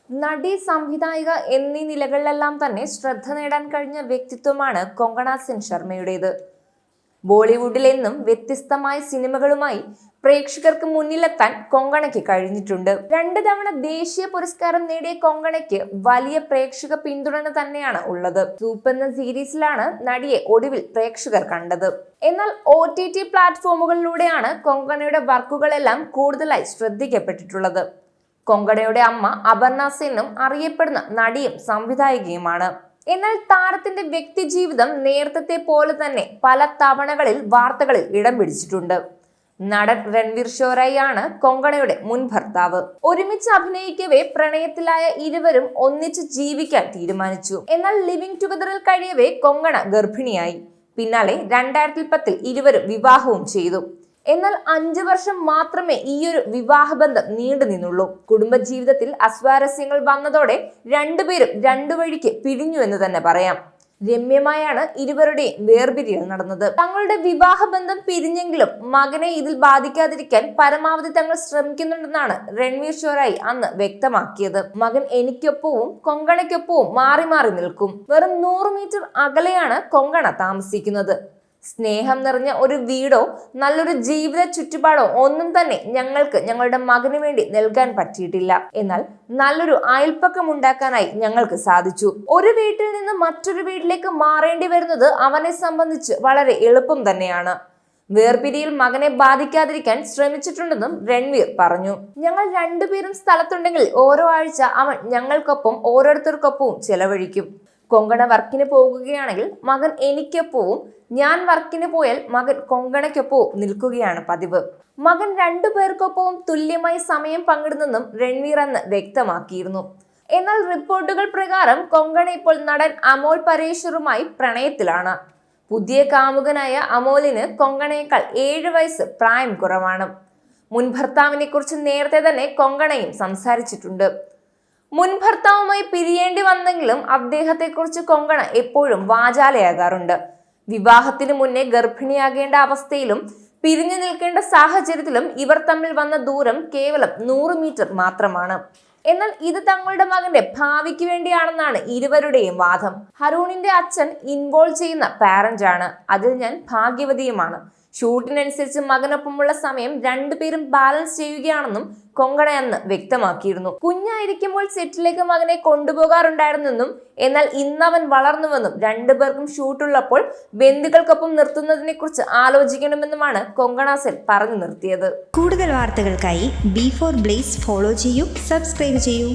നടി, സംവിധായിക എന്നീ നിലകളിലെല്ലാം തന്നെ ശ്രദ്ധ നേടാൻ കഴിഞ്ഞ വ്യക്തിത്വമാണ് കൊങ്കണ സെൻ ശർമ്മയുടേത്. ബോളിവുഡിൽ എന്നും വ്യത്യസ്തമായ സിനിമകളുമായി പ്രേക്ഷകർക്ക് മുന്നിലെത്താൻ കൊങ്കണയ്ക്ക് കഴിഞ്ഞിട്ടുണ്ട്. 2 തവണ ദേശീയ പുരസ്കാരം നേടിയ കൊങ്കണയ്ക്ക് വലിയ പ്രേക്ഷക പിന്തുണ തന്നെയാണ് ഉള്ളത്. സൂപ്പ് എന്ന സീരീസിലാണ് നടിയെ ഒടുവിൽ പ്രേക്ഷകർ കണ്ടത്. എന്നാൽ OTT പ്ലാറ്റ്ഫോമുകളിലൂടെയാണ് കൊങ്കണയുടെ വർക്കുകളെല്ലാം കൂടുതലായി ശ്രദ്ധിക്കപ്പെട്ടിട്ടുള്ളത്. കൊങ്കണയുടെ അമ്മ അപർണ സെന്നും അറിയപ്പെടുന്ന നടിയും സംവിധായികയുമാണ്. എന്നാൽ താരത്തിന്റെ വ്യക്തിജീവിതം നേരത്തെ പോലെ തന്നെ പല തവണകളിൽ വാർത്തകളിൽ ഇടം പിടിച്ചിട്ടുണ്ട്. നടൻ രൺവീർ ഷോറയാണ് കൊങ്കണയുടെ മുൻ ഭർത്താവ്. ഒരുമിച്ച് അഭിനയിക്കവേ പ്രണയത്തിലായ ഇരുവരും ഒന്നിച്ച് ജീവിക്കാൻ തീരുമാനിച്ചു. എന്നാൽ ലിവിംഗ് ടുഗദറിൽ കഴിയവേ കൊങ്കണ ഗർഭിണിയായി. പിന്നാലെ 2010 ഇരുവരും വിവാഹവും ചെയ്തു. എന്നാൽ 5 വർഷം മാത്രമേ ഈയൊരു വിവാഹബന്ധം നീണ്ടു നിന്നുള്ളൂ. കുടുംബജീവിതത്തിൽ അസ്വാരസ്യങ്ങൾ വന്നതോടെ രണ്ടുപേരും 2 വഴിക്ക് പിരിഞ്ഞു എന്ന് തന്നെ പറയാം. രമ്യമായാണ് ഇരുവരുടെയും വേർപിരിയൽ നടന്നത്. തങ്ങളുടെ വിവാഹബന്ധം പിരിഞ്ഞെങ്കിലും മകനെ ഇതിൽ ബാധിക്കാതിരിക്കാൻ പരമാവധി തങ്ങൾ ശ്രമിക്കുന്നുണ്ടെന്നാണ് രൺവീർ ഷോറായി അന്ന് വ്യക്തമാക്കിയത്. മകൻ എനിക്കൊപ്പവും കൊങ്കണയ്ക്കൊപ്പവും മാറി മാറി നിൽക്കും. വെറും 100 മീറ്റർ അകലെയാണ് കൊങ്കണ താമസിക്കുന്നത്. സ്നേഹം നിറഞ്ഞ ഒരു വീടോ നല്ലൊരു ജീവിത ചുറ്റുപാടോ ഒന്നും തന്നെ ഞങ്ങൾക്ക് ഞങ്ങളുടെ മകന് വേണ്ടി നൽകാൻ പറ്റിയിട്ടില്ല. എന്നാൽ നല്ലൊരു അയൽപ്പക്കം ഉണ്ടാക്കാനായി ഞങ്ങൾക്ക് സാധിച്ചു. ഒരു വീട്ടിൽ നിന്ന് മറ്റൊരു വീട്ടിലേക്ക് മാറേണ്ടി വരുന്നത് അവനെ സംബന്ധിച്ച് വളരെ എളുപ്പം തന്നെയാണ്. വേർപിരിയിൽ മകനെ ബാധിക്കാതിരിക്കാൻ ശ്രമിച്ചിട്ടുണ്ടെന്നും രൺവീർ പറഞ്ഞു. ഞങ്ങൾ 2 പേരും സ്ഥലത്തുണ്ടെങ്കിൽ ഓരോ ആഴ്ച അവൻ ഞങ്ങൾക്കൊപ്പം ഓരോരുത്തർക്കൊപ്പവും ചെലവഴിക്കും. കൊങ്കണ വർക്കിന് പോകുകയാണെങ്കിൽ മകൻ എനിക്കൊപ്പവും, ഞാൻ വർക്കിന് പോയാൽ മകൻ കൊങ്കണയ്ക്കൊപ്പവും നിൽക്കുകയാണ് പതിവ്. മകൻ 2 പേർക്കൊപ്പവും തുല്യമായി സമയം പങ്കിടുന്നെന്നും രൺവീർ അന്ന് വ്യക്തമാക്കിയിരുന്നു. എന്നാൽ റിപ്പോർട്ടുകൾ പ്രകാരം കൊങ്കണ ഇപ്പോൾ നടൻ അമോൽ പരേഷറുമായി പ്രണയത്തിലാണ്. പുതിയ കാമുകനായ അമോലിന് കൊങ്കണയേക്കാൾ 7 വയസ്സ് പ്രായം കുറവാണ്. മുൻ ഭർത്താവിനെ കുറിച്ച് നേരത്തെ തന്നെ കൊങ്കണയും സംസാരിച്ചിട്ടുണ്ട്. മുൻ ഭർത്താവുമായി പിരിയേണ്ടി വന്നെങ്കിലും അദ്ദേഹത്തെക്കുറിച്ച് കൊങ്കണ എപ്പോഴും വാചാലയാകാറുണ്ട്. വിവാഹത്തിന് മുന്നേ ഗർഭിണിയാകേണ്ട അവസ്ഥയിലും പിരിഞ്ഞു നിൽക്കേണ്ട സാഹചര്യത്തിലും ഇവർ തമ്മിൽ വന്ന ദൂരം കേവലം 100 മീറ്റർ മാത്രമാണ്. എന്നാൽ ഇത് തങ്ങളുടെ മകന്റെ ഭാവിക്ക് വേണ്ടിയാണെന്നാണ് ഇരുവരുടെയും വാദം. ഹരൂണിന്റെ അച്ഛൻ ഇൻവോൾവ് ചെയ്യുന്ന പാരന്റ് ആണ്. അതിൽ ഞാൻ ഭാഗ്യവതിയുമാണ്. ഷൂട്ടിനനുസരിച്ച് മകനൊപ്പമുള്ള സമയം 2 പേരും ബാലൻസ് ചെയ്യുകയാണെന്നും കൊങ്കണ അന്ന് വ്യക്തമാക്കിയിരുന്നു. കുഞ്ഞായിരിക്കുമ്പോൾ സെറ്റിലേക്ക് മകനെ കൊണ്ടുപോകാറുണ്ടായിരുന്നെന്നും എന്നാൽ ഇന്നവൻ വളർന്നുവെന്നും 2 പേർക്കും ഷൂട്ടുള്ളപ്പോൾ ബന്ധുക്കൾക്കൊപ്പം നിർത്തുന്നതിനെ കുറിച്ച് ആലോചിക്കണമെന്നുമാണ് കൊങ്കണ സെൻ പറഞ്ഞു നിർത്തിയത്. കൂടുതൽ വാർത്തകൾക്കായി B4 Blaze ഫോളോ ചെയ്യൂ, സബ്സ്ക്രൈബ് ചെയ്യൂ.